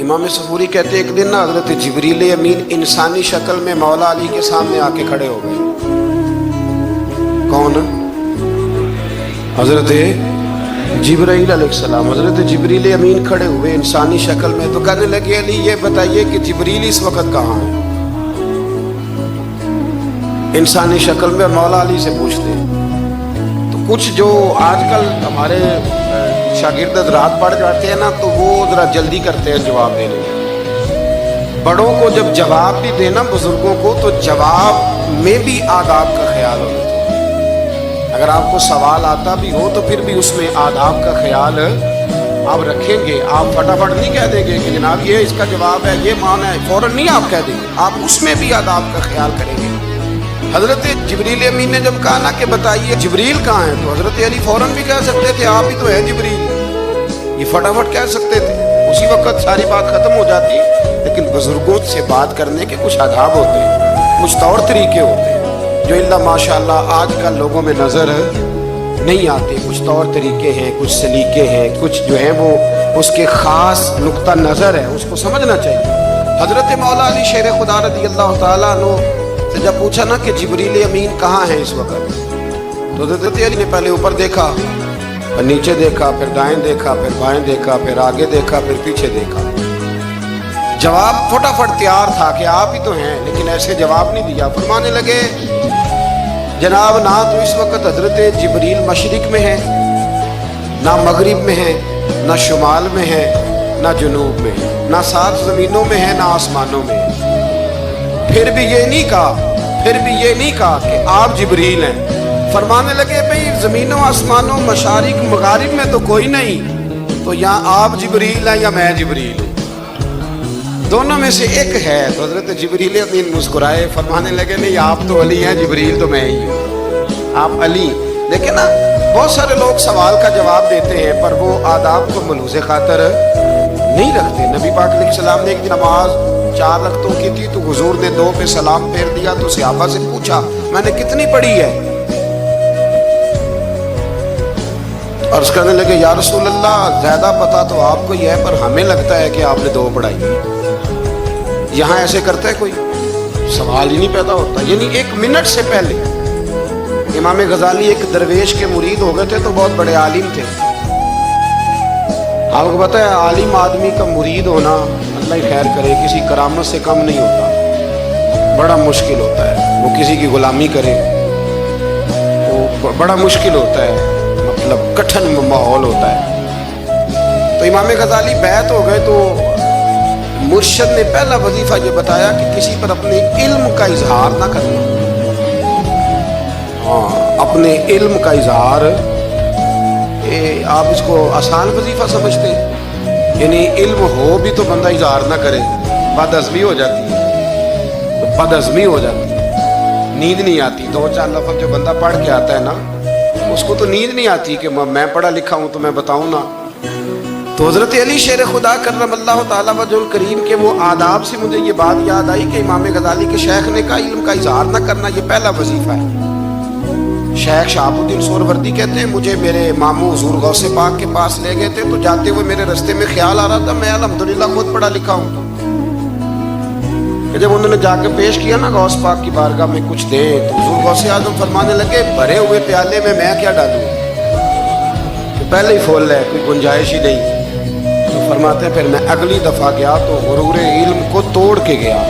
امام سفوری کہتے ہیں ایک دن نا حضرت جبریل امین انسانی شکل میں مولا علی کے سامنے آ کے کھڑے ہو گئے۔ کون؟ حضرت جبرائیل علیہ السلام۔ حضرت جبریل امین کھڑے ہوئے انسانی شکل میں، تو کہنے لگے علی یہ بتائیے کہ جبریل اس وقت کہاں ہے؟ انسانی شکل میں مولا علی سے پوچھتے ہیں۔ تو کچھ جو آج کل ہمارے شاگرد حضرات پڑھ جاتے ہیں نا، تو وہ ذرا جلدی کرتے ہیں جواب دینے میں۔ بڑوں کو جب جواب بھی دینا بزرگوں کو، تو جواب میں بھی آداب کا خیال ہونا چاہیے۔ اگر آپ کو سوال آتا بھی ہو تو پھر بھی اس میں آداب کا خیال آپ رکھیں گے۔ آپ فٹافٹ نہیں کہہ دیں گے کہ جناب یہ اس کا جواب ہے، یہ معنی ہے، فوراً نہیں آپ کہہ دیں گے، آپ اس میں بھی آداب کا خیال کریں گے۔ حضرت جبریل امین نے جب کہا نا کہ بتائیے جبریل کہاں ہے، تو حضرت علی فوراً بھی کہہ سکتے تھے آپ ہی تو ہیں جبریل، یہ فٹافٹ کہہ سکتے تھے، اسی وقت ساری بات ختم ہو جاتی۔ لیکن بزرگوں سے بات کرنے کے کچھ آداب ہوتے ہیں، کچھ طور طریقے ہوتے ہیں جو اللہ ماشاءاللہ آج کل لوگوں میں نظر نہیں آتے۔ کچھ طور طریقے ہیں، کچھ سلیقے ہیں، کچھ جو ہیں وہ اس کے خاص نقطہ نظر ہے، اس کو سمجھنا چاہیے۔ حضرت مولا علی شیر خدا رضی اللہ تعالیٰ عنہ سے جب پوچھا نا کہ جبریل امین کہاں ہے اس وقت، تو حضرت علی نے پہلے اوپر دیکھا، پھر نیچے دیکھا، پھر دائیں دیکھا، پھر بائیں دیکھا، پھر آگے دیکھا، پھر پیچھے دیکھا۔ جواب فٹافٹ تیار تھا کہ آپ ہی تو ہیں، لیکن ایسے جواب نہیں دیا۔ فرمانے لگے جناب نہ تو اس وقت حضرت جبریل مشرق میں ہے، نہ مغرب میں ہے، نہ شمال میں ہے، نہ جنوب میں ہے، نہ سات زمینوں میں ہے، نہ آسمانوں میں ہے۔ پھر بھی یہ نہیں کہا کہ آپ جبریل ہیں۔ فرمانے لگے بھئی زمینوں آسمانوں مشارق مغارب میں تو کوئی نہیں، تو یا آپ جبریل ہیں یا میں جبریل ہوں، دونوں میں سے ایک ہے۔ تو حضرت جبریل امین مسکرائے، فرمانے لگے نہیں آپ تو علی ہیں، جبریل تو میں ہی ہوں، آپ علی۔ لیکن نا بہت سارے لوگ سوال کا جواب دیتے ہیں پر وہ آداب کو ملحوظ خاطر نہیں رکھتے۔ نبی پاک علیہ السلام نے ایک نماز 4 رکعتوں کی تھی، تو حضور نے 2 پہ سلام پھیر دیا، تو صحابہ سے پوچھا میں نے کتنی پڑھی ہے؟ عرض کرنے لگے یا رسول اللہ زیادہ پتا تو آپ کو ہی ہے، پر ہمیں لگتا ہے کہ آپ نے 2 پڑھائی۔ یہاں ایسے کرتا ہے کوئی؟ سوال ہی نہیں پیدا ہوتا۔ یعنی 1 منٹ سے پہلے امام غزالی ایک درویش کے مرید ہو گئے تھے، تو بہت بڑے عالم تھے۔ آپ کو پتہ ہے عالم آدمی کا مرید ہونا اللہ ہی خیر کرے کسی کرامت سے کم نہیں ہوتا، بڑا مشکل ہوتا ہے۔ وہ کسی کی غلامی کرے وہ بڑا مشکل ہوتا ہے، مطلب کٹھن ماحول ہوتا ہے۔ تو امام غزالی بیعت ہو گئے، تو مرشد نے پہلا وظیفہ یہ بتایا کہ کسی پر اپنے علم کا اظہار نہ کرنا۔ اپنے علم کا اظہار، آپ اس کو آسان وظیفہ سمجھتے ہیں؟ یعنی علم ہو بھی تو بندہ اظہار نہ کرے، بد ہضمی ہو جاتی ہے، بد ہضمی ہو جاتی ہے، نیند نہیں آتی۔ 2-4 لفظ جو بندہ پڑھ کے آتا ہے نا، اس کو تو نیند نہیں آتی کہ میں پڑھا لکھا ہوں تو میں بتاؤں نا۔ تو حضرت علی شیر خدا کرم اللہ تعالیٰ وجہ الکریم کے وہ آداب سے مجھے یہ بات یاد آئی کہ امام غزالی کے شیخ نے کہا علم کا اظہار نہ کرنا یہ پہلا وظیفہ ہے۔ شیخ شہاب الدین سہروردی کہتے ہیں مجھے میرے ماموں حضور غوث پاک کے پاس لے گئے تھے، تو جاتے ہوئے میرے رستے میں خیال آ رہا تھا میں الحمدللہ خود پڑھا لکھا ہوں، کہ جب انہوں نے جا کے پیش کیا نا غوث پاک کی بارگاہ میں کچھ دے، تو حضور غوث اعظم فرمانے لگے بھرے ہوئے پیالے میں کیا ڈالوں، کہ پہلے ہی فول ہے، کوئی گنجائش ہی نہیں۔ تو فرماتے ہیں پھر میں اگلی دفعہ گیا تو غرور علم کو توڑ کے گیا،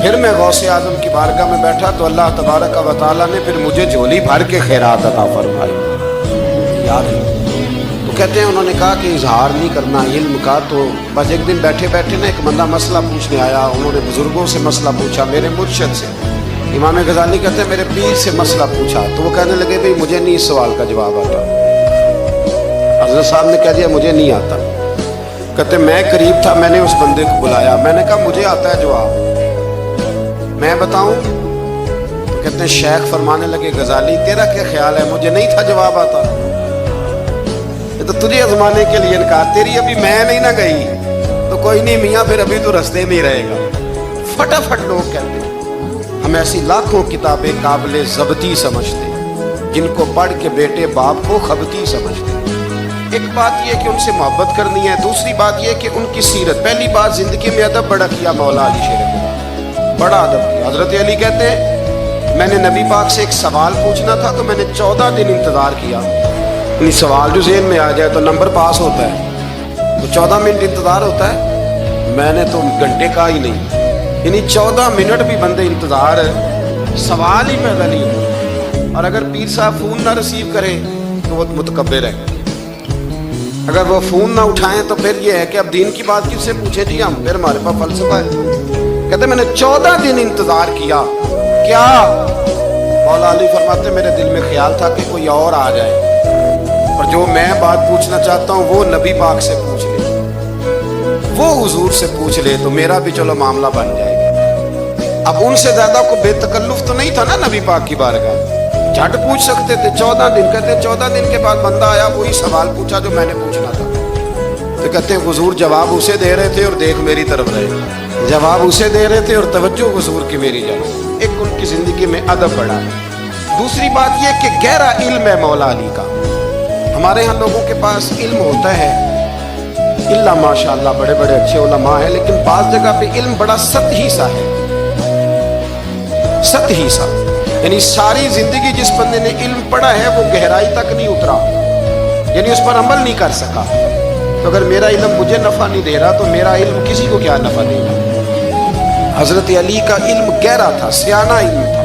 پھر میں غوث اعظم کی بارگاہ میں بیٹھا تو اللہ تبارک و تعالیٰ نے پھر مجھے جھولی بھر کے خیرات عطا فرمائی۔ یاد ہے؟ تو کہتے ہیں انہوں نے کہا کہ اظہار نہیں کرنا علم کا۔ تو بس ایک دن بیٹھے بیٹھے نا ایک بندہ مسئلہ پوچھنے آیا، انہوں نے بزرگوں سے مسئلہ پوچھا، میرے مرشد سے، امام غزالی کہتے ہیں میرے پیر سے مسئلہ پوچھا، تو وہ کہنے لگے بھئی مجھے نہیں اس سوال کا جواب آتا۔ حضرت صاحب نے کہہ دیا مجھے نہیں آتا۔ کہتے میں قریب تھا، میں نے اس بندے کو بلایا، میں نے کہا مجھے آتا ہے جواب، میں بتاؤں؟ تو کہتے ہیں شیخ فرمانے لگے غزالی تیرا کیا خیال ہے مجھے نہیں تھا جواب آتا؟ یہ تو تجھے آزمانے کے لیے انکار، تیری ابھی میں نہیں نہ گئی تو کوئی نہیں میاں، پھر ابھی تو رستے میں ہی رہے گا۔ فٹافٹ لوگ کہتے ہیں ہم ایسی لاکھوں کتابیں قابل ضبطی سمجھتے ہیں جن کو پڑھ کے بیٹے باپ کو خبتی سمجھتے ہیں۔ ایک بات یہ کہ ان سے محبت کرنی ہے، دوسری بات یہ کہ ان کی سیرت. پہلی بات زندگی میں ادب بڑا کیا مولا علی شیر خدا، بڑا ادب کیا. حضرت علی کہتے ہیں میں نے نبی پاک سے ایک سوال پوچھنا تھا تو میں نے 14 دن انتظار کیا. یعنی سوال جو ذہن میں آ جائے تو نمبر پاس ہوتا ہے، تو 14 منٹ انتظار ہوتا ہے، میں نے تو گھنٹے کا ہی نہیں. یعنی 14 منٹ بھی بندے انتظار سوال ہی پیدا نہیں ہو. اور اگر پیر صاحب فون نہ ریسیو کرے تو وہ متکبر ہے، اگر وہ فون نہ اٹھائیں تو پھر یہ ہے کہ اب دین کی بات کس سے پوچھیں جی ہم، پھر ہمارے پاس فلسفہ ہے. کہتے میں نے 14 دن انتظار کیا. کیا؟ مولا علی فرماتے میرے دل میں خیال تھا کہ کوئی اور آ جائے اور جو میں بات پوچھنا چاہتا ہوں وہ نبی پاک سے پوچھ لے، وہ حضور سے پوچھ لے تو میرا بھی چلو معاملہ بن جائے گا. اب ان سے زیادہ کو بے تکلف تو نہیں تھا نا نبی پاک کی بارگاہ، جھٹ پوچھ سکتے تھے. 14 دن کہتے 14 دن کے بعد بندہ آیا، وہی سوال پوچھا جو میں نے پوچھنا تھا. تو کہتے حضور جواب اسے دے رہے تھے اور دیکھ میری طرف رہے، جواب اسے دے رہے تھے اور توجہ حضور کی میری جانب. ایک ان کی زندگی میں ادب بڑھا. دوسری بات یہ کہ گہرا علم ہے مولا علی کا. ہمارے ہاں لوگوں کے پاس علم ہوتا ہے اللہ ماشاء اللہ بڑے بڑے اچھے علماء ہیں، لیکن بعض جگہ پہ علم بڑا سطحی سا ہے، سطحی سا. یعنی ساری زندگی جس بندے نے علم پڑھا ہے وہ گہرائی تک نہیں اترا، یعنی اس پر عمل نہیں کر سکا. تو اگر میرا علم مجھے نفع نہیں دے رہا تو میرا علم کسی کو کیا نفع دے گا. حضرت علی کا علم گہرا تھا، سیانہ علم تھا،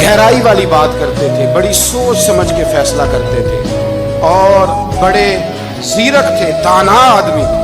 گہرائی والی بات کرتے تھے، بڑی سوچ سمجھ کے فیصلہ کرتے تھے اور بڑے زیرک تھے، دانا آدمی تھے.